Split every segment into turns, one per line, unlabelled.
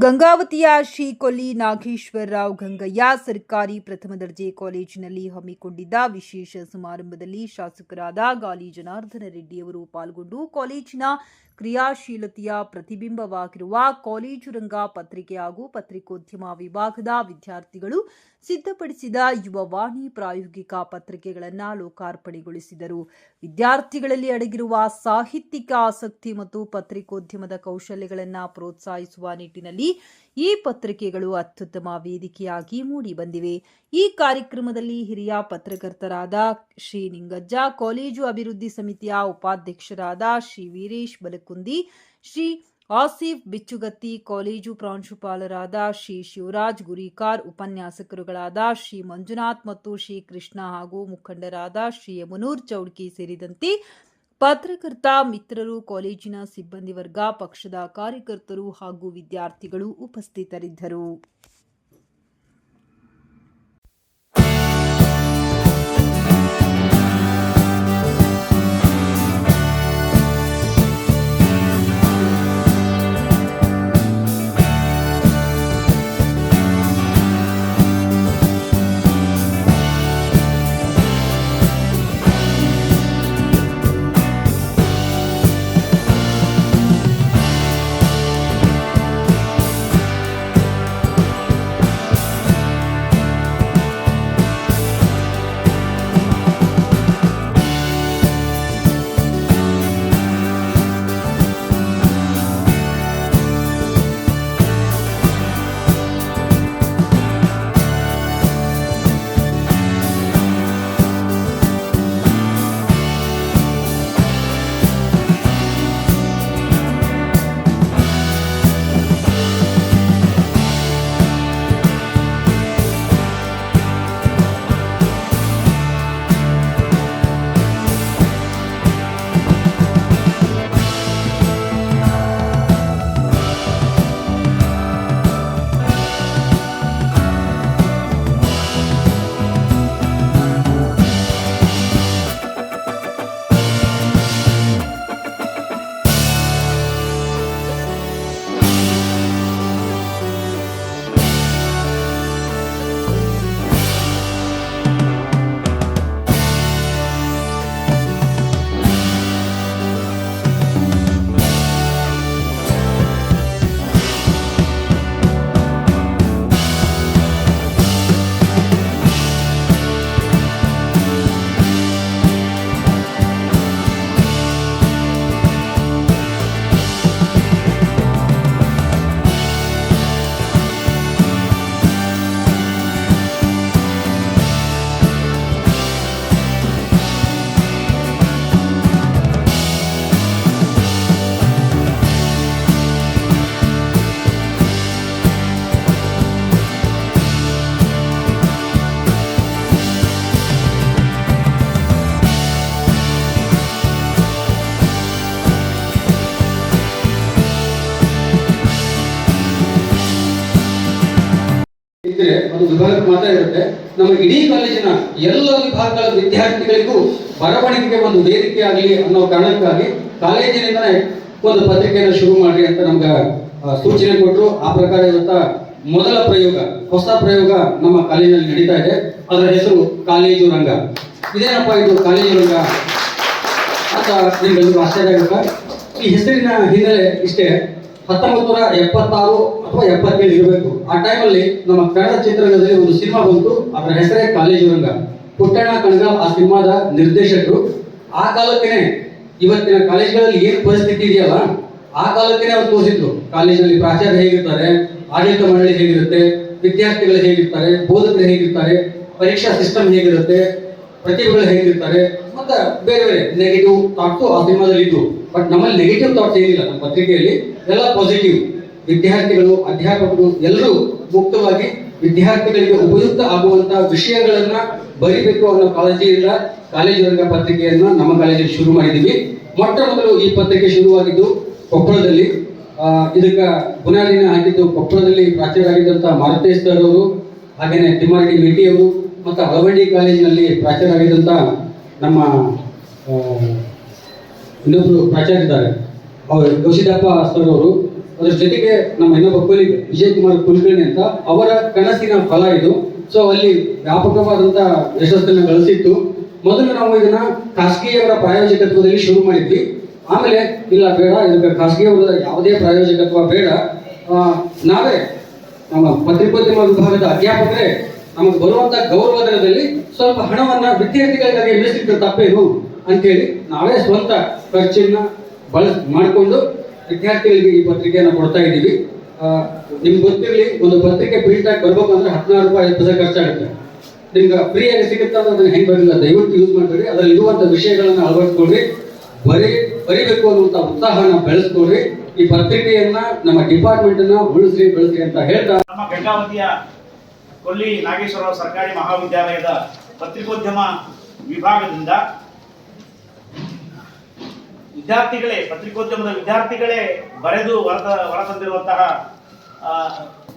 ಗಂಗಾವತಿಯ ಶ್ರೀ ಕೊಲ್ಲಿ ನಾಗೇಶ್ವರರಾವ್ ಗಂಗಯ್ಯ ಸರ್ಕಾರಿ ಪ್ರಥಮ ದರ್ಜೆ ಕಾಲೇಜಿನಲ್ಲಿ ಹಮ್ಮಿಕೊಂಡಿದ್ದ ವಿಶೇಷ ಸಮಾರಂಭದಲ್ಲಿ ಶಾಸಕರಾದ ಗಾಲಿ ಜನಾರ್ದನ ರೆಡ್ಡಿಯವರು ಪಾಲ್ಗೊಂಡು ಕಾಲೇಜಿನ ಕ್ರಿಯಾಶೀಲತೆಯ ಪ್ರತಿಬಿಂಬವಾಗಿರುವ ಕಾಲೇಜು ರಂಗ ಪತ್ರಿಕೆ ಹಾಗೂ ಪತ್ರಿಕೋದ್ಯಮ ವಿಭಾಗದ ವಿದ್ಯಾರ್ಥಿಗಳು ಸಿದ್ಧಪಡಿಸಿದ ಯುವವಾಣಿ ಪ್ರಾಯೋಗಿಕ ಪತ್ರಿಕೆಗಳನ್ನು ಲೋಕಾರ್ಪಣೆಗೊಳಿಸಿದರು. ವಿದ್ಯಾರ್ಥಿಗಳಲ್ಲಿ ಅಡಗಿರುವ ಸಾಹಿತ್ಯಿಕ ಆಸಕ್ತಿ ಮತ್ತು ಪತ್ರಿಕೋದ್ಯಮದ ಕೌಶಲ್ಯಗಳನ್ನು ಪ್ರೋತ್ಸಾಹಿಸುವ ನಿಟ್ಟಿನಲ್ಲಿ ಈ ಪತ್ರಿಕೆಗಳು ಅತ್ಯುತ್ತಮ ವೇದಿಕೆಯಾಗಿ ಮೂಡಿಬಂದಿವೆ. ಈ ಕಾರ್ಯಕ್ರಮದಲ್ಲಿ ಹಿರಿಯ ಪತ್ರಕರ್ತರಾದ ಶ್ರೀ ನಿಂಗಜ್ಜ, ಕಾಲೇಜು ಅಭಿವೃದ್ಧಿ ಸಮಿತಿಯ ಉಪಾಧ್ಯಕ್ಷರಾದ ಶ್ರೀ ವೀರೇಶ್ ಬಲಕುಂದಿ, ಶ್ರೀ ಆಸಿಫ್ ಬಿಚ್ಚುಗತ್ತಿ, ಕಾಲೇಜು ಪ್ರಾಂಶುಪಾಲರಾದ ಶ್ರೀ ಶಿವರಾಜ್ ಗುರಿಕಾರ್, ಉಪನ್ಯಾಸಕರುಗಳಾದ ಶ್ರೀ ಮಂಜುನಾಥ್ ಮತ್ತು ಶ್ರೀ ಕೃಷ್ಣ ಹಾಗೂ ಮುಖಂಡರಾದ ಶ್ರೀ ಯಮನೂರ್ ಚೌಡ್ಕಿ ಸೇರಿದಂತೆ ಪತ್ರಕರ್ತ ಮಿತ್ರರು, ಕಾಲೇಜಿನ ಸಿಬ್ಬಂದಿ ವರ್ಗ, ಪಕ್ಷದ ಕಾರ್ಯಕರ್ತರು ಹಾಗೂ ವಿದ್ಯಾರ್ಥಿಗಳು ಉಪಸ್ಥಿತರಿದ್ದರು.
ಒಂದು ವಿಭಾಗಕ್ಕೆ ಮಾತ್ರ ಇರುತ್ತೆ. ನಮ್ಮ ಇಡೀ ಕಾಲೇಜಿನ ಎಲ್ಲ ವಿಭಾಗಗಳ ವಿದ್ಯಾರ್ಥಿಗಳಿಗೂ ಬರವಣಿಗೆಗೆ ಒಂದು ವೇದಿಕೆ ಆಗಲಿ ಅನ್ನೋ ಕಾರಣಕ್ಕಾಗಿ ಕಾಲೇಜಿನಿಂದನೇ ಒಂದು ಪತ್ರಿಕೆಯನ್ನು ಶುರು ಮಾಡಿ ಅಂತ ನಮ್ಗೆ ಸೂಚನೆ ಕೊಟ್ಟರು. ಆ ಪ್ರಕಾರ ಇವತ್ತ ಮೊದಲ ಪ್ರಯೋಗ, ಹೊಸ ಪ್ರಯೋಗ ನಮ್ಮ ಕಾಲೇಜಿನಲ್ಲಿ ನಡೀತಾ ಇದೆ. ಅದರ ಹೆಸರು ಕಾಲೇಜು ರಂಗ. ಇದೇನಪ್ಪ ಇದು ಕಾಲೇಜು ರಂಗ ಅಂತ ನಿಮ್ಗೆಲ್ಲರೂ ಆಶ್ಚರ್ಯ ಆಗುತ್ತಾ? ಈ ಹೆಸರಿನ ಹಿನ್ನೆಲೆ ಇಷ್ಟೇ. 1976 ಅಥವಾ 77 ಇರಬೇಕು. ಆ ಟೈಮಲ್ಲಿ ನಮ್ಮ ಕನ್ನಡ ಚಿತ್ರರಂಗದಲ್ಲಿ ಒಂದು ಸಿನಿಮಾ ಬಂತು. ಅದರ ಹೆಸರೇ ಕಾಲೇಜು ರಂಗ. ಪುಟ್ಟಣ್ಣ ಕಣಗಾಲ್ ಆ ಸಿನಿಮಾದ ನಿರ್ದೇಶಕರು. ಆ ಕಾಲಕ್ಕೇನೆ ಇವತ್ತಿನ ಕಾಲೇಜ್ಗಳಲ್ಲಿ ಏನು ಪರಿಸ್ಥಿತಿ ಇದೆಯಲ್ಲ, ಆ ಕಾಲಕ್ಕೇನೆ ಅವ್ರು ತೋರಿಸಿದ್ರು. ಕಾಲೇಜಲ್ಲಿ ಪ್ರಾಚಾರ್ಯ ಹೇಗಿರ್ತಾರೆ, ಆಡಳಿತ ಮಂಡಳಿ ಹೇಗಿರುತ್ತೆ, ವಿದ್ಯಾರ್ಥಿಗಳು ಹೇಗಿರ್ತಾರೆ, ಬೋಧಕರು ಹೇಗಿರ್ತಾರೆ, ಪರೀಕ್ಷಾ ಸಿಸ್ಟಮ್ ಹೇಗಿರುತ್ತೆ, ಪ್ರತಿಭೆಗಳು ಹೇಗಿರ್ತಾರೆ, ಮತ್ತೆ ಬೇರೆ ಬೇರೆ ನೆಗೆಟಿವ್ ಥಾಟ್ಸು ಆ ಸಿನಿಮಾದಲ್ಲಿ ಇದ್ದು. ಬಟ್ ನಮ್ಮಲ್ಲಿ ನೆಗೆಟಿವ್ ಥಾಟ್ಸ್ ಏನಿಲ್ಲ. ನಮ್ಮ ಪತ್ರಿಕೆಯಲ್ಲಿ ಎಲ್ಲ ಪಾಸಿಟಿವ್. ವಿದ್ಯಾರ್ಥಿಗಳು, ಅಧ್ಯಾಪಕರು ಎಲ್ಲರೂ ಮುಕ್ತವಾಗಿ ವಿದ್ಯಾರ್ಥಿಗಳಿಗೆ ಉಪಯುಕ್ತ ಆಗುವಂತಹ ವಿಷಯಗಳನ್ನ ಬರೀಬೇಕು ಅನ್ನೋ ಕಾಳಜಿಯಿಂದ ಕಾಲೇಜು ರಂಗ ಪತ್ರಿಕೆಯನ್ನ ನಮ್ಮ ಕಾಲೇಜಲ್ಲಿ ಶುರು ಮಾಡಿದ್ದೀವಿ. ಮೊಟ್ಟ ಮೊದಲು ಈ ಪತ್ರಿಕೆ ಶುರುವಾಗಿದ್ದು ಕೊಪ್ಪಳದಲ್ಲಿ. ಇದಕ್ಕ ಬುನಾದಿನ ಹಾಕಿದ್ದು ಕೊಪ್ಪಳದಲ್ಲಿ ಪ್ರಾಚಾರ್ಯರಾಗಿದ್ದಂತಹ ಮಾರುತೇಶ್ ಸರ್ ಅವರು, ಹಾಗೇನೆ ತಿಮ್ಮಾರೆಡ್ಡಿ ಮೇಟಿ ಅವರು, ಮತ್ತು ಹಳವಂಡಿ ಕಾಲೇಜಿನಲ್ಲಿ ಪ್ರಾಚಾರ್ಯರಾಗಿದ್ದಂಥ ನಮ್ಮ ಇನ್ನೊಬ್ರು ಪ್ರಾಚಾರ್ಯ ಇದ್ದಾರೆ, ಅವರು ಗೌಶಿದಪ್ಪ ಸರ್ ಅವರು. ಅದ್ರ ಜೊತೆಗೆ ನಮ್ಮ ಇನ್ನೊಬ್ಬ ಕೊಲಿಗ್ ವಿಜಯ್ ಕುಮಾರ್ ಕುಲಕರ್ಣಿ ಅಂತ ಅವರ ಕನಸಿನ ಫಲ ಇದು. ಸೊ ಅಲ್ಲಿ ವ್ಯಾಪಕವಾದಂತ ಯಶಸ್ಸನ್ನು ಗಳಿಸಿತ್ತು. ಮೊದಲು ನಾವು ಇದನ್ನ ಖಾಸಗಿಯವರ ಪ್ರಾಯೋಜಕತ್ವದಲ್ಲಿ ಶುರು ಮಾಡಿದ್ವಿ. ಆಮೇಲೆ ಇಲ್ಲ ಬೇಡ, ಇದಕ್ಕೆ ಖಾಸಗಿಯವರ ಯಾವುದೇ ಪ್ರಾಯೋಜಕತ್ವ ಬೇಡ, ನಾವೇ ನಮ್ಮ ಪತ್ರಿಕೋದ್ಯಮ ವಿಭಾಗದ ಅಧ್ಯಾಪಕರೇ ನಮಗೆ ಬರುವಂತ ಗೌರವಧನದಲ್ಲಿ ಸ್ವಲ್ಪ ಹಣವನ್ನ ವಿದ್ಯಾರ್ಥಿಗಳಿಗಾಗಿ ಮೀಸಲಿಟ್ಟ ತಪ್ಪೇನು ಅಂತೇಳಿ ನಾವೇ ಸ್ವಂತ ಖರ್ಚನ್ನ ಮಾಡಿಕೊಂಡು ವಿದ್ಯಾರ್ಥಿಗಳಿಗೆ ಈ ಪತ್ರಿಕೆಯನ್ನು ಕೊಡ್ತಾ ಇದ್ದೀವಿ. ನಿಮ್ಗೆ ಗೊತ್ತಿರಲಿ, ಒಂದು ಪತ್ರಿಕೆ ಪ್ರಿಂಟ್ ಆಗಿ ಬರ್ಬೇಕು ಅಂದ್ರೆ 16 ರೂಪಾಯಿ 20 ಪೈಸೆ ಖರ್ಚಾಗುತ್ತೆ. ನಿಮ್ಗೆ ಫ್ರೀಯಾಗಿ ಸಿಗುತ್ತೆ ಅಂದ್ರೆ ಅದನ್ನ ಹೆಂಗ್ ಬರಲಿಲ್ಲ, ದಯವಿಟ್ಟು ಯೂಸ್ ಮಾಡ್ಬೇಡಿ. ಅದ್ರಲ್ಲಿ ಇರುವಂತ ವಿಷಯಗಳನ್ನ ಅಳವಡಿಸ್ಕೊಳ್ರಿ, ಬರಿಬೇಕು ಅನ್ನುವಂತ ಉತ್ಸಾಹನ ಬೆಳೆಸ್ಕೊಳ್ರಿ. ಈ ಪತ್ರಿಕೆಯನ್ನ ನಮ್ಮ ಡಿಪಾರ್ಟ್ಮೆಂಟ್ ಅನ್ನ ಉಳಿಸ್ರಿ ಬೆಳೆಸ್ರಿ ಅಂತ ಹೇಳ್ತಾ,
ನಮ್ಮ ಗಂಗಾವತಿಯ ಕೊಲ್ಲಿ ನಾಗೇಶ್ವರರಾವ್ ಸರ್ಕಾರಿ ಮಹಾವಿದ್ಯಾಲಯದ ಪತ್ರಿಕೋದ್ಯಮ ವಿಭಾಗದಿಂದ ಪತ್ರಿಕೋದ್ಯಮದ ವಿದ್ಯಾರ್ಥಿಗಳೇ ಬರೆದು ಹೊರತಂದಿರುವಂತಹ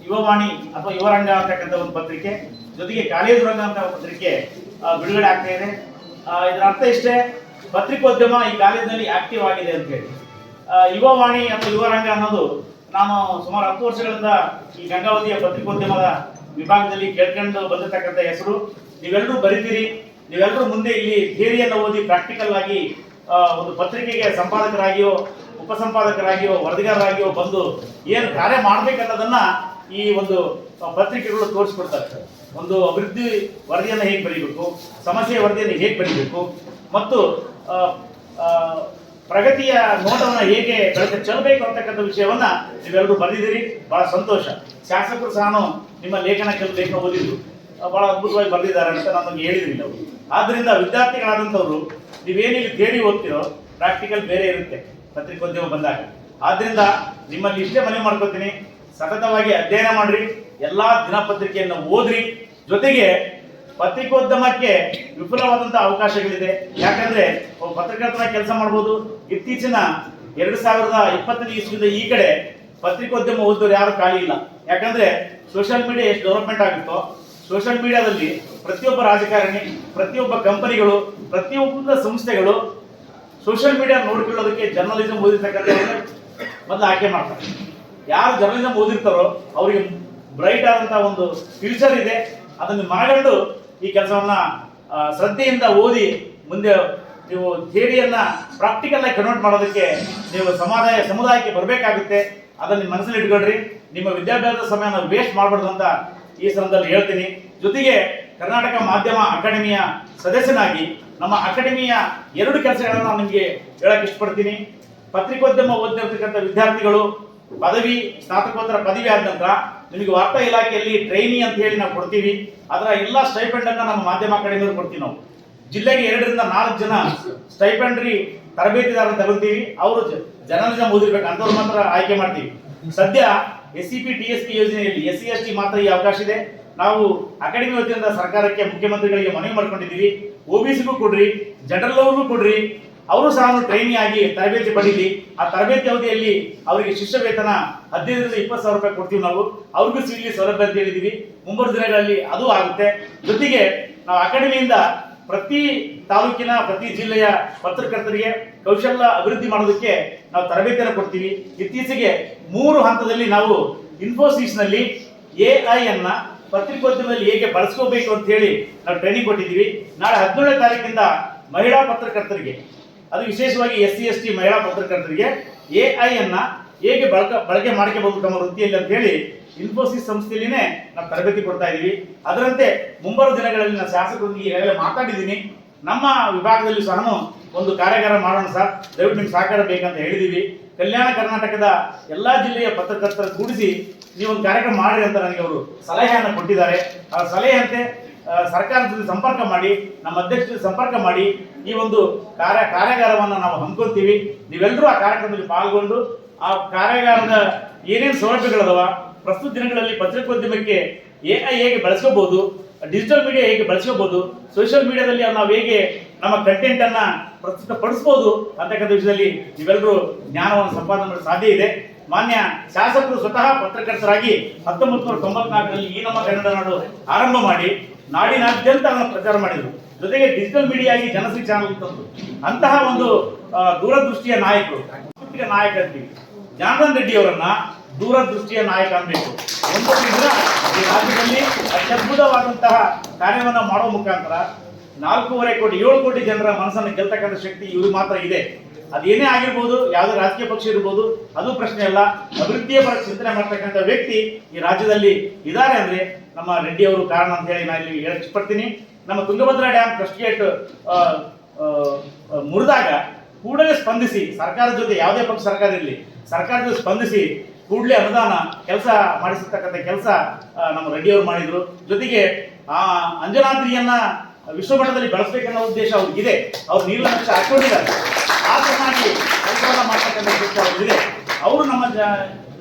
ಯುವವಾಣಿ ಅಥವಾ ಯುವರಂಗ ಅಂತಕ್ಕಂಥ ಒಂದು ಪತ್ರಿಕೆ, ಜೊತೆಗೆ ಕಾಲೇಜು ರಂಗ ಅಂತ ಪತ್ರಿಕೆ ಬಿಡುಗಡೆ ಆಗ್ತಾ ಇದೆ. ಇದರ ಅರ್ಥ ಇಷ್ಟೇ, ಪತ್ರಿಕೋದ್ಯಮ ಈ ಕಾಲೇಜಿನಲ್ಲಿ ಆಕ್ಟಿವ್ ಆಗಿದೆ ಅಂತ ಹೇಳಿ. ಯುವವಾಣಿ ಅಥವಾ ಯುವರಂಗ ಅನ್ನೋದು ನಾನು ಸುಮಾರು 10 ವರ್ಷಗಳಿಂದ ಈ ಗಂಗಾವತಿಯ ಪತ್ರಿಕೋದ್ಯಮದ ವಿಭಾಗದಲ್ಲಿ ಕೇಳ್ಕೊಂಡು ಬಂದಿರತಕ್ಕಂಥ ಹೆಸರು. ನೀವೆಲ್ಲರೂ ಬರೀತೀರಿ, ನೀವೆಲ್ಲರೂ ಮುಂದೆ ಇಲ್ಲಿ ಥಿಯರಿಯನ್ನು ಓದಿ ಪ್ರಾಕ್ಟಿಕಲ್ ಆಗಿ ಒಂದು ಪತ್ರಿಕೆಗೆ ಸಂಪಾದಕರಾಗಿಯೋ ಉಪಸಂಪಾದಕರಾಗಿಯೋ ವರದಿಗಾರರಾಗಿಯೋ ಬಂದು ಏನು ಕಾರ್ಯ ಮಾಡ್ಬೇಕನ್ನೋದನ್ನ ಈ ಒಂದು ಪತ್ರಿಕೆಗಳು ತೋರಿಸ್ಕೊಡ್ತಾರೆ. ಒಂದು ಅಭಿವೃದ್ಧಿ ವರದಿಯನ್ನು ಹೇಗೆ ಬರೀಬೇಕು, ಸಮಸ್ಯೆಯ ವರದಿಯನ್ನು ಹೇಗೆ ಬರೀಬೇಕು ಮತ್ತು ಪ್ರಗತಿಯ ನೋಟವನ್ನು ಹೇಗೆ ಬೆಳಕು ಚೆಲ್ಲಬೇಕು ಅಂತಕ್ಕಂಥ ವಿಷಯವನ್ನ ನೀವೆಲ್ಲರೂ ಬರೆದಿದ್ದೀರಿ. ಬಹಳ ಸಂತೋಷ. ಶಾಸಕರು ಸಹ ನಿಮ್ಮ ಲೇಖನ ಓದಿದ್ರು, ಬಹಳ ಅದ್ಭುತವಾಗಿ ಬರೆದಿದ್ದಾರೆ ಅಂತ ನಮಗೆ ಹೇಳಿದ್ರಿ ನಾವು. ಆದ್ದರಿಂದ ವಿದ್ಯಾರ್ಥಿಗಳಾದಂಥವ್ರು ನೀವೇನಿಲ್ಲಿ ಥಿಯರಿ ಓದ್ತಿರೋ ಪ್ರಾಕ್ಟಿಕಲ್ ಬೇರೆ ಇರುತ್ತೆ ಪತ್ರಿಕೋದ್ಯಮ ಬಂದಾಗ. ಆದ್ರಿಂದ ನಿಮ್ಮಲ್ಲಿ ಇಷ್ಟೇ ಮನವಿ ಮಾಡ್ಕೋತೀನಿ, ಸತತವಾಗಿ ಅಧ್ಯಯನ ಮಾಡ್ರಿ, ಎಲ್ಲಾ ದಿನಪತ್ರಿಕೆಯನ್ನು ಓದ್ರಿ. ಜೊತೆಗೆ ಪತ್ರಿಕೋದ್ಯಮಕ್ಕೆ ವಿಪುಲವಾದಂತಹ ಅವಕಾಶಗಳಿದೆ. ಯಾಕಂದ್ರೆ ಪತ್ರಕರ್ತರ ಕೆಲಸ ಮಾಡ್ಬೋದು. ಇತ್ತೀಚಿನ 2020 ಇಸ್ವಿಯಿಂದ ಈ ಕಡೆ ಪತ್ರಿಕೋದ್ಯಮ ಓದಿದವರು ಯಾರು ಖಾಲಿ ಇಲ್ಲ. ಯಾಕಂದ್ರೆ ಸೋಷಿಯಲ್ ಮೀಡಿಯಾ ಎಷ್ಟು ಡೆವಲಪ್ಮೆಂಟ್ ಆಗುತ್ತೋ, ಸೋಷಿಯಲ್ ಮೀಡಿಯಾದಲ್ಲಿ ಪ್ರತಿಯೊಬ್ಬ ರಾಜಕಾರಣಿ, ಪ್ರತಿಯೊಬ್ಬ ಕಂಪನಿಗಳು, ಪ್ರತಿಯೊಬ್ಬ ಸಂಸ್ಥೆಗಳು ಸೋಷಿಯಲ್ ಮೀಡಿಯಾ ನೋಡ್ಕೊಳ್ಳೋದಕ್ಕೆ ಜರ್ನಲಿಸಂ ಓದಿರ್ತಕ್ಕಂಥ ಮೊದಲು ಆಯ್ಕೆ ಮಾಡ್ತಾರೆ. ಯಾರು ಜರ್ನಲಿಸಂ ಓದಿರ್ತಾರೋ ಅವರಿಗೆ ಬ್ರೈಟ್ ಆದಂತಹ ಒಂದು ಫ್ಯೂಚರ್ ಇದೆ. ಅದನ್ನು ಮನಗಂಡು ಈ ಕೆಲಸವನ್ನ ಶ್ರದ್ಧೆಯಿಂದ ಓದಿ ಮುಂದೆ ನೀವು ಥಿಯರಿಯನ್ನ ಪ್ರಾಕ್ಟಿಕಲ್ ಆಗಿ ಕನ್ವರ್ಟ್ ಮಾಡೋದಕ್ಕೆ ನೀವು ಸಮುದಾಯಕ್ಕೆ ಬರಬೇಕಾಗುತ್ತೆ. ಅದನ್ನ ಮನಸ್ಸಲ್ಲಿ ಇಟ್ಕೊಳ್ರಿ. ನಿಮ್ಮ ವಿದ್ಯಾಭ್ಯಾಸದ ಸಮಯನ ವೇಸ್ಟ್ ಮಾಡಬಾರ್ದು ಅಂತ ಈ ಸಂದರ್ಭದಲ್ಲಿ ಹೇಳ್ತೀನಿ. ಜೊತೆಗೆ ಕರ್ನಾಟಕ ಮಾಧ್ಯಮ ಅಕಾಡೆಮಿಯ ಸದಸ್ಯನಾಗಿ ನಮ್ಮ ಅಕಾಡೆಮಿಯ 2 ಕೆಲಸಗಳನ್ನು ನಾನು ನಿಮಗೆ ಹೇಳಕ್ ಇಷ್ಟಪಡ್ತೀನಿ. ಪತ್ರಿಕೋದ್ಯಮ ಓದಿರ್ತಕ್ಕಂಥ ವಿದ್ಯಾರ್ಥಿಗಳು ಪದವಿ, ಸ್ನಾತಕೋತ್ತರ ಪದವಿ ಆದ ನಂತರ ನಿಮಗೆ ವಾರ್ತಾ ಇಲಾಖೆಯಲ್ಲಿ ಟ್ರೈನಿ ಅಂತ ಹೇಳಿ ನಾವು ಕೊಡ್ತೀವಿ. ಅದರ ಎಲ್ಲ ಸ್ಟೈಪೆಂಡ್ ಅನ್ನ ನಮ್ಮ ಮಾಧ್ಯಮ ಅಕಾಡೆಮಿಯವರು ಕೊಡ್ತೀವಿ. ನಾವು ಜಿಲ್ಲೆಗೆ 2 ರಿಂದ 4 ಜನ ಸ್ಟೈಪೆಂಡ್ರಿ ತರಬೇತಿದಾರರು ತಗೊಳ್ತೀವಿ. ಅವರು ಜರ್ನಲಿಸಂ ಓದಿರ್ಬೇಕು ಅಂತವ್ರು ಮಾತ್ರ ಆಯ್ಕೆ ಮಾಡ್ತೀವಿ. ಸದ್ಯ SCP TSP ಯೋಜನೆಯಲ್ಲಿ SC ST ಮಾತ್ರ ಈ ಅವಕಾಶ ಇದೆ. ನಾವು ಅಕಾಡೆಮಿ ವತಿಯಿಂದ ಸರ್ಕಾರಕ್ಕೆ, ಮುಖ್ಯಮಂತ್ರಿಗಳಿಗೆ ಮನವಿ ಮಾಡ್ಕೊಂಡಿದ್ದೀವಿ. OBCಗೂ ಕೊಡ್ರಿ, ಜನರಲ್ ಅವ್ರಿಗೂ ಕೊಡ್ರಿ, ಅವರು ಸಹ ಟ್ರೈನಿ ಆಗಿ ತರಬೇತಿ ಪಡೀಲಿ. ಆ ತರಬೇತಿ ಅವಧಿಯಲ್ಲಿ ಅವರಿಗೆ ಶಿಷ್ಯ ವೇತನ 15 ರಿಂದ 20 ಸಾವಿರ ರೂಪಾಯಿ ಕೊಡ್ತೀವಿ. ನಾವು ಅವ್ರಿಗೂ ಸಿಗಲಿ ಸೌಲಭ್ಯ ಅಂತ ಹೇಳಿದೀವಿ. ಮುಂಬರುವ ದಿನಗಳಲ್ಲಿ ಅದು ಆಗುತ್ತೆ. ಜೊತೆಗೆ ನಾವು ಅಕಾಡೆಮಿಯಿಂದ ಪ್ರತಿ ತಾಲೂಕಿನ, ಪ್ರತಿ ಜಿಲ್ಲೆಯ ಪತ್ರಕರ್ತರಿಗೆ ಕೌಶಲ್ಯ ಅಭಿವೃದ್ಧಿ ಮಾಡೋದಕ್ಕೆ ನಾವು ತರಬೇತಿಯನ್ನು ಕೊಡ್ತೀವಿ. ಇತ್ತೀಚೆಗೆ 3 ಹಂತದಲ್ಲಿ ನಾವು ಇನ್ಫೋಸಿಸ್ ನಲ್ಲಿ AI ಅನ್ನ ಪತ್ರಿಕೋದ್ಯಮದಲ್ಲಿ ಹೇಗೆ ಬಳಸ್ಕೋಬೇಕು ಅಂತ ಹೇಳಿ ನಾವು ಟ್ರೈನಿಂಗ್ ಕೊಟ್ಟಿದ್ದೀವಿ. ನಾಳೆ 17ನೇ ತಾರೀಕಿಂದ ಮಹಿಳಾ ಪತ್ರಕರ್ತರಿಗೆ, ಅದು ವಿಶೇಷವಾಗಿ SC ST ಮಹಿಳಾ ಪತ್ರಕರ್ತರಿಗೆ AI ಅನ್ನ ಹೇಗೆ ಬಳಕೆ ಮಾಡ್ಕೋಬಹುದು ತಮ್ಮ ವೃತ್ತಿಯಲ್ಲಿ ಅಂತ ಹೇಳಿ ಇನ್ಫೋಸಿಸ್ ಸಂಸ್ಥೆಯಲ್ಲಿನೇ ನಾವು ತರಬೇತಿ ಕೊಡ್ತಾ ಇದ್ದೀವಿ. ಅದರಂತೆ ಮುಂಬರುವ ದಿನಗಳಲ್ಲಿ ನಾನು ಶಾಸಕರೊಂದಿಗೆ ಈಗಾಗಲೇ ಮಾತಾಡಿದ್ದೀನಿ. ನಮ್ಮ ವಿಭಾಗದಲ್ಲಿ ಸಹ ಒಂದು ಕಾರ್ಯಾಗಾರ ಮಾಡೋಣ ಸರ್, ದಯವಿಟ್ಟು ನಿಮ್ಗೆ ಸಹಕಾರ ಬೇಕಂತ ಹೇಳಿದ್ದೀವಿ. ಕಲ್ಯಾಣ ಕರ್ನಾಟಕದ ಎಲ್ಲಾ ಜಿಲ್ಲೆಯ ಪತ್ರಕರ್ತರ ಕೂಡಿಸಿ ನೀವೊಂದು ಕಾರ್ಯಕ್ರಮ ಮಾಡ್ರಿ ಅಂತ ನನಗೆ ಅವರು ಸಲಹೆಯನ್ನು ಕೊಟ್ಟಿದ್ದಾರೆ. ಆ ಸಲಹೆಯಂತೆ ಸರ್ಕಾರದ ಜೊತೆ ಸಂಪರ್ಕ ಮಾಡಿ, ನಮ್ಮ ಅಧ್ಯಕ್ಷರ ಜೊತೆ ಸಂಪರ್ಕ ಮಾಡಿ ಈ ಒಂದು ಕಾರ್ಯಾಗಾರವನ್ನು ನಾವು ಹಮ್ಮಿಕೊಳ್ತೀವಿ. ನೀವೆಲ್ಲರೂ ಆ ಕಾರ್ಯಕ್ರಮದಲ್ಲಿ ಪಾಲ್ಗೊಂಡು ಆ ಕಾರ್ಯಾಗಾರದ ಏನೇನು ಸೌಲಭ್ಯಗಳದವ, ಪ್ರಸ್ತುತ ದಿನಗಳಲ್ಲಿ ಪತ್ರಿಕೋದ್ಯಮಕ್ಕೆ AI ಹೇಗೆ ಬಳಸ್ಕೋಬಹುದು, ಡಿಜಿಟಲ್ ಮೀಡಿಯಾ ಹೇಗೆ ಬಳಸ್ಕೋಬಹುದು, ಸೋಷಿಯಲ್ ಮೀಡಿಯಾದಲ್ಲಿ ನಾವು ಹೇಗೆ ನಮ್ಮ ಕಂಟೆಂಟ್ ಅನ್ನ ಪ್ರಸ್ತುತಪಡಿಸಬಹುದು ಅಂತಕ್ಕಂಥ ವಿಷಯದಲ್ಲಿ ನೀವೆಲ್ಲರೂ ಜ್ಞಾನವನ್ನು ಸಂಪಾದನೆ ಮಾಡಲು ಸಾಧ್ಯ ಇದೆ. ಮಾನ್ಯ ಶಾಸಕರು ಸ್ವತಃ ಪತ್ರಕರ್ತರಾಗಿ 1994ರಲ್ಲಿ ಈ ನಮ್ಮ ಕನ್ನಡ ನಾಡು ಆರಂಭ ಮಾಡಿ ನಾಡಿನಾದ್ಯಂತ ಪ್ರಚಾರ ಮಾಡಿದರು. ಜೊತೆಗೆ ಡಿಜಿಟಲ್ ಮೀಡಿಯಾ ಆಗಿ ಜನಶ್ರೀ ಚಾನಲ್ ತಂದು ಅಂತಹ ಒಂದು ದೂರದೃಷ್ಟಿಯ ನಾಯಕರು, ನಾಯಕ ಅಂತೀವಿ. ಜನಾರ್ದನ್ ರೆಡ್ಡಿ ಅವರನ್ನ ದೂರದೃಷ್ಟಿಯ ನಾಯಕ ಅನ್ಬೇಕು. ಒಂದು ದಿನ ಈ ರಾಜ್ಯದಲ್ಲಿ ಅತ್ಯದ್ಭುತವಾದಂತಹ ಕಾರ್ಯವನ್ನು ಮಾಡುವ ಮುಖಾಂತರ 4.5 ಕೋಟಿ 7 ಕೋಟಿ ಜನರ ಮನಸ್ಸನ್ನು ಗೆಲ್ತಕ್ಕಂಥ ಶಕ್ತಿ ಇವರು ಮಾತ್ರ ಇದೆ. ಅದೇನೇ ಆಗಿರ್ಬೋದು, ಯಾವುದೇ ರಾಜಕೀಯ ಪಕ್ಷ ಇರ್ಬೋದು, ಅದು ಪ್ರಶ್ನೆ ಅಲ್ಲ. ಅಭಿವೃದ್ಧಿಯ ಪರ ಚಿಂತನೆ ಮಾಡ್ತಕ್ಕಂಥ ವ್ಯಕ್ತಿ ಈ ರಾಜ್ಯದಲ್ಲಿ ಇದ್ದಾರೆ ಅಂದ್ರೆ ನಮ್ಮ ರೆಡ್ಡಿ ಅವರು ಕಾರಣ ಅಂತ ಹೇಳಿ ನಾನು ಇಲ್ಲಿ ಹೇಳಕ್ ಇಷ್ಟಪಡ್ತೀನಿ. ನಮ್ಮ ತುಂಗಭದ್ರಾ ಡ್ಯಾಮ್ ಕ್ರಸ್ಟ್ ಗೇಟ್ ಮುರಿದಾಗ ಕೂಡಲೇ ಸ್ಪಂದಿಸಿ, ಸರ್ಕಾರದ ಜೊತೆ ಯಾವುದೇ ಪಕ್ಷ ಸರ್ಕಾರ ಇರಲಿ, ಸರ್ಕಾರದ ಜೊತೆ ಸ್ಪಂದಿಸಿ ಕೂಡಲೇ ಅನುದಾನ ಕೆಲಸ ಮಾಡಿಸತಕ್ಕಂಥ ಕೆಲಸ ನಮ್ಮ ರೆಡ್ಡಿ ಅವರು ಮಾಡಿದ್ರು. ಜೊತೆಗೆ ಆ ಅಂಜನಾದ್ರಿಯನ್ನ ವಿಶ್ವಮಟ್ಟದಲ್ಲಿ ಬೆಳೆಸಬೇಕನ್ನೋ ಉದ್ದೇಶ ಅವ್ರಿಗಿದೆ. ಅವ್ರು ನೀರಿನ ಅಂಶ ಹಾಕೊಂಡಿದ್ದಾರೆ. ಆ ಚೆನ್ನಾಗಿ ಕೆಲಸವನ್ನ ಮಾಡ್ತಕ್ಕಂಥ ಕೆಲಸ ಅವ್ರಿಗಿದೆ. ಅವರು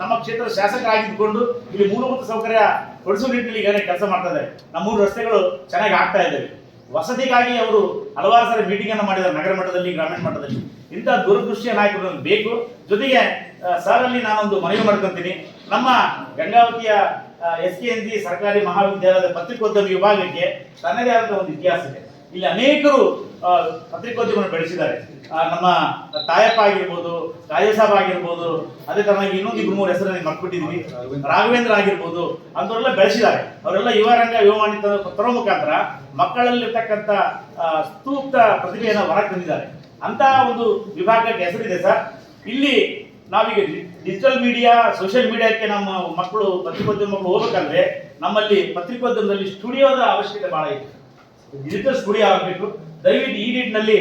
ನಮ್ಮ ಕ್ಷೇತ್ರ ಶಾಸಕರಾಗಿದ್ದುಕೊಂಡು ಇಲ್ಲಿ ಮೂಲಭೂತ ಸೌಕರ್ಯ ಕೊಡಿಸುವ ನಿಟ್ಟಿನಲ್ಲಿ ಈಗಾಗಲೇ ಕೆಲಸ ಮಾಡ್ತಾ ಇದ್ದಾರೆ. ನಮ್ಮ 3 ರಸ್ತೆಗಳು ಚೆನ್ನಾಗಿ ಆಗ್ತಾ ಇದ್ದಾವೆ. ವಸತಿಗಾಗಿ ಅವರು ಹಲವಾರು ಸಾರಿ ಮೀಟಿಂಗ್ ಅನ್ನು ಮಾಡಿದ್ದಾರೆ, ನಗರ ಮಟ್ಟದಲ್ಲಿ, ಗ್ರಾಮೀಣ ಮಟ್ಟದಲ್ಲಿ. ಇಂಥ ದೂರದೃಷ್ಟಿಯ ನಾಯಕರು ಬೇಕು. ಜೊತೆಗೆ ಸರ್ ಅಲ್ಲಿ ನಾನೊಂದು ಮನವಿ ಮಾಡ್ಕೊಂತೀನಿ. ನಮ್ಮ ಗಂಗಾವತಿಯ SKNG ಸರ್ಕಾರಿ ಮಹಾವಿದ್ಯಾಲಯದ ಪತ್ರಿಕೋದ್ಯಮ ವಿಭಾಗಕ್ಕೆ ತನ್ನದೇ ಆದ ಒಂದು ಇತಿಹಾಸ ಇದೆ. ಇಲ್ಲಿ ಅನೇಕರು ಪತ್ರಿಕೋದ್ಯಮವನ್ನು ಬೆಳೆಸಿದ್ದಾರೆ. ನಮ್ಮ ತಾಯಪ್ಪ ಆಗಿರ್ಬೋದು, ರಾಜಸಾಬ್ ಆಗಿರ್ಬೋದು, ಅದೇ ತರನಾಗಿ ಇನ್ನೊಂದು 2-3 ಹೆಸರನ್ನು ಮರ್ಬಿಟ್ಟಿದ್ದೀವಿ, ರಾಘವೇಂದ್ರ ಆಗಿರ್ಬೋದು, ಅಂತವರೆಲ್ಲ ಬೆಳೆಸಿದ್ದಾರೆ. ಅವರೆಲ್ಲ ಯುವರಂಗ ಯುವವಾಣಿ ತರೋ ಮುಖಾಂತರ ಮಕ್ಕಳಲ್ಲಿರ್ತಕ್ಕಂಥ ಸೂಕ್ತ ಪ್ರತಿಭೆಯನ್ನು ಹೊರಗೆ ತಂದಿದ್ದಾರೆ. ಅಂತ ಒಂದು ವಿಭಾಗಕ್ಕೆ ಹೆಸರಿದೆ ಸರ್. ಇಲ್ಲಿ ನಾವೀಗ ಡಿಜಿಟಲ್ ಮೀಡಿಯಾ, ಸೋಷಿಯಲ್ ಮೀಡಿಯಾಕ್ಕೆ ನಮ್ಮ ಮಕ್ಕಳು ಪತ್ರಿಕೋದ್ಯಮ ಮಕ್ಕಳು ಹೋಗ್ಬೇಕಂದ್ರೆ ನಮ್ಮಲ್ಲಿ ಪತ್ರಿಕೋದ್ಯಮದಲ್ಲಿ ಸ್ಟುಡಿಯೋದ ಅವಶ್ಯಕತೆ ಬಹಳ ಇದೆ. ಡಿಜಿಟಲ್ ಸ್ಟುಡಿಯೋ ಆಗಬೇಕು. ದಯವಿಟ್ಟು ಈ ನಿಟ್ಟಿನಲ್ಲಿ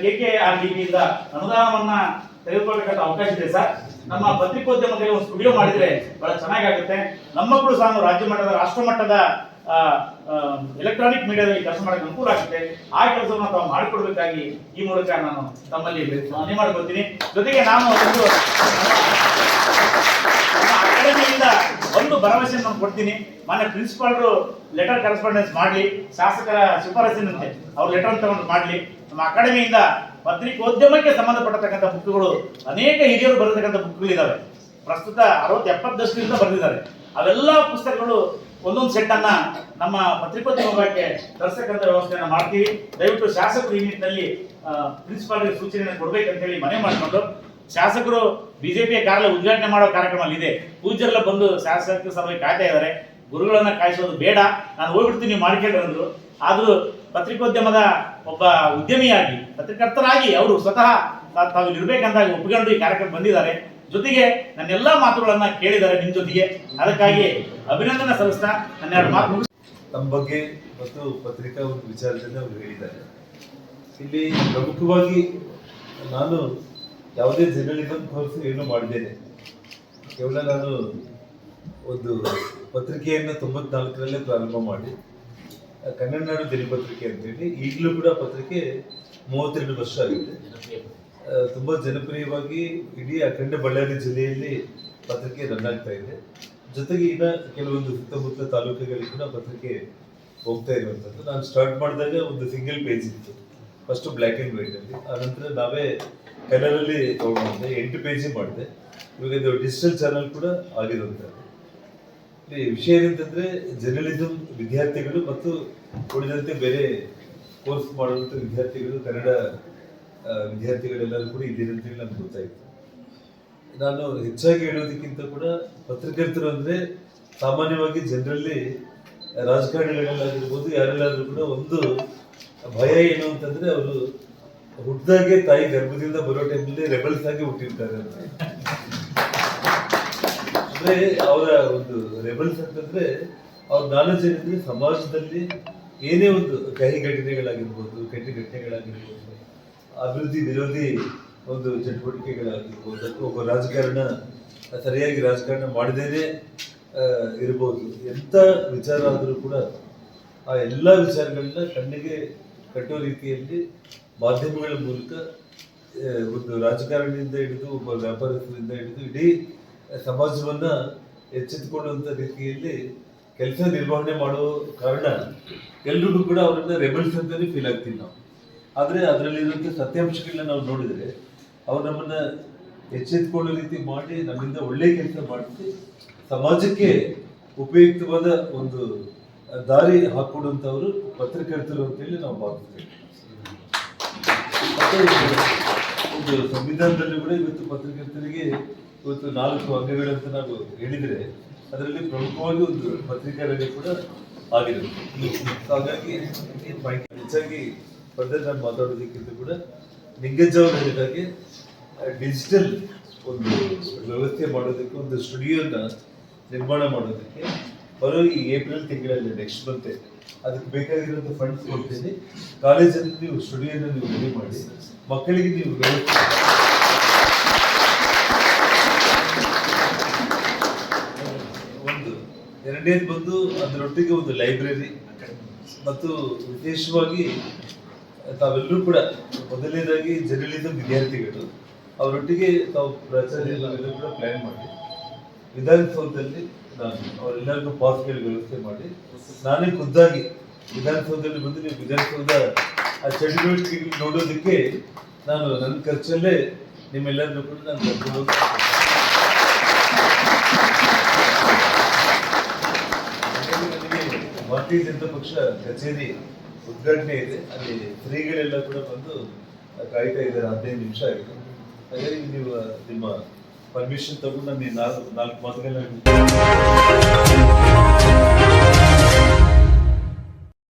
KKRDBಯಿಂದ ಅನುದಾನವನ್ನ ತೆಗೆದುಕೊಳ್ಬೇಕಂತ ಅವಕಾಶ ಇದೆ ಸರ್. ನಮ್ಮ ಪತ್ರಿಕೋದ್ಯಮಕ್ಕೆ ಒಂದು ಸ್ಟುಡಿಯೋ ಮಾಡಿದ್ರೆ ಬಹಳ ಚೆನ್ನಾಗಾಗುತ್ತೆ. ನಮ್ಮ ಮಕ್ಕಳು ಸಹ ರಾಜ್ಯ ಮಟ್ಟದ, ರಾಷ್ಟ್ರ ಮಟ್ಟದ ಎಲೆಕ್ಟ್ರಾನಿಕ್ ಮೀಡಿಯಾದಲ್ಲಿ ಕೆಲಸ ಮಾಡಕ್ಕೆ ಅನುಕೂಲ ಆಗುತ್ತೆ. ಆ ಕೆಲಸವನ್ನು ತಾವು ಮಾಡಿಕೊಡ್ಬೇಕಾಗಿ ಈ ಮೂಲಕ ನಾನು ತಮ್ಮಲ್ಲಿ ಮನವಿ ಮಾಡ್ಕೊಳ್ತೀನಿ. ಜೊತೆಗೆ ನಾನು ಅಕಾಡೆಮಿಯಿಂದ ಒಂದು ಭರವಸೆಯನ್ನು ನಾನು ಕೊಡ್ತೀನಿ. ಮಾನ್ಯ ಪ್ರಿನ್ಸಿಪಾಲ್ರು ಲೆಟರ್ ಕರೆಸ್ಪಾಂಡೆನ್ಸ್ ಮಾಡಲಿ, ಶಾಸಕರ ಶಿಫಾರಸಿನಂತೆ ಅವ್ರು ಲೆಟರ್ ತಗೊಂಡು ಮಾಡಲಿ. ನಮ್ಮ ಅಕಾಡೆಮಿಯಿಂದ ಪತ್ರಿಕೋದ್ಯಮಕ್ಕೆ ಸಂಬಂಧಪಟ್ಟತಕ್ಕಂಥ ಬುಕ್ಗಳು ಅನೇಕ ಹಿರಿಯರು ಬರೆದಕ್ಕಂಥ ಬುಕ್ಗಳಿದ್ದಾವೆ. ಪ್ರಸ್ತುತ 60-70 ದಶಕದಿಂದ ಬರೆದಿದ್ದಾರೆ. ಅವೆಲ್ಲ ಪುಸ್ತಕಗಳು ಒಂದೊಂದು ಸೆಟ್ ಅನ್ನ ನಮ್ಮ ಪತ್ರಿಕೋದ್ಯಮ ವಿಭಾಗಕ್ಕೆ ತರಿಸತಕ್ಕಂಥ ವ್ಯವಸ್ಥೆಯನ್ನು ಮಾಡ್ತೀವಿ. ದಯವಿಟ್ಟು ಶಾಸಕರು ಈ ನಿಟ್ಟಿನಲ್ಲಿ ಪ್ರಿನ್ಸಿಪಾಲ್ಗೆ ಸೂಚನೆಯನ್ನು ಕೊಡ್ಬೇಕಂತ ಹೇಳಿ ಮನವಿ ಮಾಡಿಕೊಂಡು, ಶಾಸಕರು ಬಿಜೆಪಿಯ ಕಾರ್ಯ ಉದ್ಘಾಟನೆ ಮಾಡೋ ಕಾರ್ಯಕ್ರಮ ಇದೆ. ಪೂಜ್ಯರೆಲ್ಲ ಬಂದು ಶಾಸಕ ಸಭೆ ಕಾಯ್ತಾ ಇದ್ದಾರೆ. ಗುರುಗಳನ್ನ ಕಾಯಿಸೋದು ಬೇಡ, ನಾನು ಹೋಗ್ಬಿಡ್ತೀನಿ ಮಾಡ್ಕೊಂಡ್ರು ಅಂದ್ರು. ಆದ್ರೂ ಪತ್ರಿಕೋದ್ಯಮದ ಒಬ್ಬ ಉದ್ಯಮಿಯಾಗಿ, ಪತ್ರಕರ್ತರಾಗಿ ಅವರು ಸ್ವತಃ ತಾವು ಇರ್ಬೇಕಂತ ಒಪ್ಪಿಕೊಂಡು ಈ ಕಾರ್ಯಕ್ರಮ ಬಂದಿದ್ದಾರೆ. ಜೊತೆಗೆ ನನ್ನೆಲ್ಲಾ ಮಾತುಗಳನ್ನ ಕೇಳಿದ್ದಾರೆ ನಿಮ್ ಜೊತೆಗೆ. ಅದಕ್ಕಾಗಿ ಅಭಿನಂದನೆ ಸಲ್ಲಿಸ್ತಾ ನನ್ನ 2 ಮಾತು ಮುಗಿಸ್.
ತಮ್ಮ ಬಗ್ಗೆ ಮತ್ತು ಪತ್ರಿಕಾ ಒಂದು ವಿಚಾರದಲ್ಲಿ ಅವರು ಹೇಳಿದ್ದಾರೆ. ಇಲ್ಲಿ ಪ್ರಮುಖವಾಗಿ ನಾನು ಯಾವುದೇ ಜರ್ನಲಿಸಂ ಕೋರ್ಸ್ ಏನು ಮಾಡಿದ್ದೇನೆ. ಕೇವಲ ನಾನು ಒಂದು ಪತ್ರಿಕೆಯನ್ನು 94ರಲ್ಲೇ ಪ್ರಾರಂಭ ಮಾಡಿ ಕನ್ನಡ ನಾಡು ದಿನಪತ್ರಿಕೆ ಅಂತೇಳಿ, ಈಗಲೂ ಕೂಡ ಪತ್ರಿಕೆ 32 ವರ್ಷ ಆಗಿದೆ. ತುಂಬ ಜನಪ್ರಿಯವಾಗಿ ಇಡೀ ಅಖಂಡ ಬಳ್ಳಾರಿ ಜಿಲ್ಲೆಯಲ್ಲಿ ಪತ್ರಿಕೆ ರನ್ ಆಗ್ತಾ ಇದೆ. ಜೊತೆಗೆ ಇನ್ನು ಕೆಲವೊಂದು ಸುತ್ತಮುತ್ತ ತಾಲೂಕುಗಳಿಗೆ ಕೂಡ ಪತ್ರಿಕೆ ಹೋಗ್ತಾ ಇರುವಂಥದ್ದು. ನಾನು ಸ್ಟಾರ್ಟ್ ಮಾಡಿದಾಗ ಒಂದು ಸಿಂಗಲ್ ಪೇಜ್ ಇತ್ತು, ಫಸ್ಟ್ ಬ್ಲ್ಯಾಕ್ ಆ್ಯಂಡ್ ವೈಟ್ ಅಲ್ಲಿ. ಆನಂತರ ನಾವೇ ಕಲರಲ್ಲಿ ತಗೊಂಡೆ 8 ಪೇಜ್ ಮಾಡಿದೆ. ಇವಾಗ ಇದು ಡಿಜಿಟಲ್ ಚಾನಲ್ ಕೂಡ ಆಗಿರುವಂಥದ್ದು. ಇಲ್ಲಿ ವಿಷಯ ಏನಂತಂದ್ರೆ, ಜರ್ನಲಿಸಂ ವಿದ್ಯಾರ್ಥಿಗಳು ಮತ್ತು ಉಳಿದಂತೆ ಬೇರೆ ಕೋರ್ಸ್ ಮಾಡುವಂಥ ವಿದ್ಯಾರ್ಥಿಗಳು, ಕನ್ನಡ ವಿದ್ಯಾರ್ಥಿಗಳೆಲ್ಲರೂ ಕೂಡ ಇದ್ದೀರಿ ಅಂತೇಳಿ ನಮ್ಗೆ ಗೊತ್ತಾಯಿತು. ನಾನು ಹೆಚ್ಚಾಗಿ ಹೇಳೋದಕ್ಕಿಂತ ಕೂಡ ಪತ್ರಕರ್ತರು ಅಂದರೆ ಸಾಮಾನ್ಯವಾಗಿ ಜನರಲ್ಲಿ, ರಾಜಕಾರಣಿಗಳಲ್ಲಾಗಿರ್ಬೋದು, ಯಾರೆಲ್ಲಾದ್ರೂ ಕೂಡ ಒಂದು ಭಯ ಏನು ಅಂತಂದ್ರೆ, ಅವರು ಹುಟ್ಟಿದಾಗೆ ತಾಯಿ ಗರ್ಭದಿಂದ ಬರೋ ಟೈಮಲ್ಲಿ ರೆಬಲ್ಸ್ ಆಗಿ ಹುಟ್ಟಿರ್ತಾರೆ ಅಂತ. ಅಂದ್ರೆ ಅವರ ಒಂದು ರೆಬಲ್ಸ್ ಅಂತಂದ್ರೆ ಅವ್ರ ನಾಲೆಜ್ ಏನಿದ್ರೆ ಸಮಾಜದಲ್ಲಿ ಏನೇ ಒಂದು ಕಹಿ ಘಟನೆಗಳಾಗಿರ್ಬೋದು, ಕೆಟ್ಟ ಘಟನೆಗಳಾಗಿರ್ಬೋದು, ಅಭಿವೃದ್ಧಿ ವಿರೋಧಿ ಒಂದು ಚಟುವಟಿಕೆಗಳಾಗಿರ್ಬೋದು, ಅಥವಾ ಒಬ್ಬ ರಾಜಕಾರಣ ಸರಿಯಾಗಿ ರಾಜಕಾರಣ ಮಾಡದೇನೆ ಇರ್ಬೋದು, ಎಂಥ ವಿಚಾರ ಆದರೂ ಕೂಡ ಆ ಎಲ್ಲ ವಿಚಾರಗಳನ್ನ ಕಣ್ಣಿಗೆ ಕಟ್ಟೋ ರೀತಿಯಲ್ಲಿ ಮಾಧ್ಯಮಗಳ ಮೂಲಕ ಒಂದು ರಾಜಕಾರಣಿಯಿಂದ ಹಿಡಿದು ಒಬ್ಬ ವ್ಯಾಪಾರಸ್ಥರಿಂದ ಹಿಡಿದು ಇಡೀ ಸಮಾಜವನ್ನ ಎಚ್ಚೆತ್ತುಕೊಳ್ಳುವಂಥ ರೀತಿಯಲ್ಲಿ ಕೆಲಸ ನಿರ್ವಹಣೆ ಮಾಡೋ ಕಾರಣ ಎಲ್ರಿಗೂ ಕೂಡ ಅವರನ್ನ ರೆಬಲ್ಸ್ ಅಂತಾನೆ ಫೀಲ್ ಆಗ್ತೀವಿ ನಾವು. ಆದರೆ ಅದರಲ್ಲಿರುವಂಥ ಸತ್ಯಾಂಶಗಳನ್ನ ನಾವು ನೋಡಿದರೆ ಅವ್ರು ನಮ್ಮನ್ನ ಎಚ್ಚೆತ್ತುಕೊಳ್ಳೋ ರೀತಿ ಮಾಡಿ ನಮ್ಮಿಂದ ಒಳ್ಳೆ ಕೆಲಸ ಮಾಡಿಸಿ ಸಮಾಜಕ್ಕೆ ಉಪಯುಕ್ತವಾದ ಒಂದು ದಾರಿ ಹಾಕೊಡುವಂಥವರು ಪತ್ರಕರ್ತರು ಅಂತೇಳಿ ನಾವು ಭಾವಿಸ್ತೇವೆ. ಮತ್ತೆ ಒಂದು ಸಂವಿಧಾನದಲ್ಲೂ ಕೂಡ ಇವತ್ತು ಪತ್ರಕರ್ತರಿಗೆ ಇವತ್ತು 4 ಅಂಗಗಳಂತ ನಾವು ಹೇಳಿದರೆ ಅದರಲ್ಲಿ ಪ್ರಮುಖವಾಗಿ ಒಂದು ಪತ್ರಿಕಾ ರಂಗ ಕೂಡ ಆಗಿರುತ್ತೆ. ಹಾಗಾಗಿ ಹೆಚ್ಚಾಗಿ ಫರ್ದರ್ ನಾನು ಮಾತಾಡೋದಕ್ಕಿಂತ ಕೂಡ ನಿಂಗಜ್ಜ ಅವರು ಹೇಳಿದಾಗೆ ಡಿಜಿಟಲ್ ಒಂದು ವ್ಯವಸ್ಥೆ ಮಾಡೋದಕ್ಕೆ ಒಂದು ಸ್ಟುಡಿಯೋನ ನಿರ್ಮಾಣ ಮಾಡೋದಕ್ಕೆ ಬರೋ ಈ ಏಪ್ರಿಲ್ ತಿಂಗಳಲ್ಲಿ ನೆಕ್ಸ್ಟ್ ಮಂತ್ ಅದಕ್ಕೆ ಬೇಕಾಗಿರುವಂಥ ಫಂಡ್ಸ್ ಕೊಡ್ತೀನಿ. ಕಾಲೇಜಲ್ಲಿ ನೀವು ಸ್ಟುಡಿಯೋನ ನೀವು ರೆಡಿ ಮಾಡಿ ಮಕ್ಕಳಿಗೆ ನೀವು ವ್ಯವಸ್ಥೆ ಒಂದು. ಎರಡನೇದು ಬಂದು ಅದರೊಟ್ಟಿಗೆ ಒಂದು ಲೈಬ್ರರಿ ಮತ್ತು ವಿಶೇಷವಾಗಿ ತಾವೆಲ್ಲರೂ ಕೂಡ ಮೊದಲನೇದಾಗಿ ಜರ್ನಲಿಸಂ ವಿದ್ಯಾರ್ಥಿಗಳು ಅವರೊಟ್ಟಿಗೆ ತಾವು ಪ್ರಾಚಾರ್ಯರೆಲ್ಲರೂ ಕೂಡ ಪ್ಲಾನ್ ಮಾಡಿ ವಿಧಾನಸೌಧದಲ್ಲಿ ನಾನು ಅವರೆಲ್ಲರಿಗೂ ಪಾಸ್ಗಳ ವ್ಯವಸ್ಥೆ ಮಾಡಿ ನಾನೇ ಖುದ್ದಾಗಿ ವಿಧಾನಸೌಧದಲ್ಲಿ ಬಂದು ನೀವು ವಿಧಾನಸೌಧ ಆ ಚಟುವಟಿಕೆಗಳು ನೋಡೋದಕ್ಕೆ ನಾನು ನನ್ನ ಖರ್ಚಲ್ಲೇ ನಿಮ್ಮೆಲ್ಲರನ್ನೂ ಕೂಡ ನಾನು ಕರ್ಕೊಂಡು ಹೋಗಿ ನನಗೆ ಭಾರತೀಯ ಜನತಾ ಪಕ್ಷ ಕಚೇರಿ ಉದ್ಘಾಟನೆ ಇದೆ, ಅಲ್ಲಿ ಸ್ತ್ರೀಗಳೆಲ್ಲ ಕೂಡ ಬಂದು ಕಾಯ್ತಾ ಇದ್ದಾರೆ. 15 ನಿಮಿಷ ಆಗಿದೆ. ಹಾಗಾಗಿ ನೀವು ನಿಮ್ಮ ಪರ್ಮಿಷನ್ ತಗೊಂಡು ನಾನು 4 ಮಾತುಗಳನ್ನ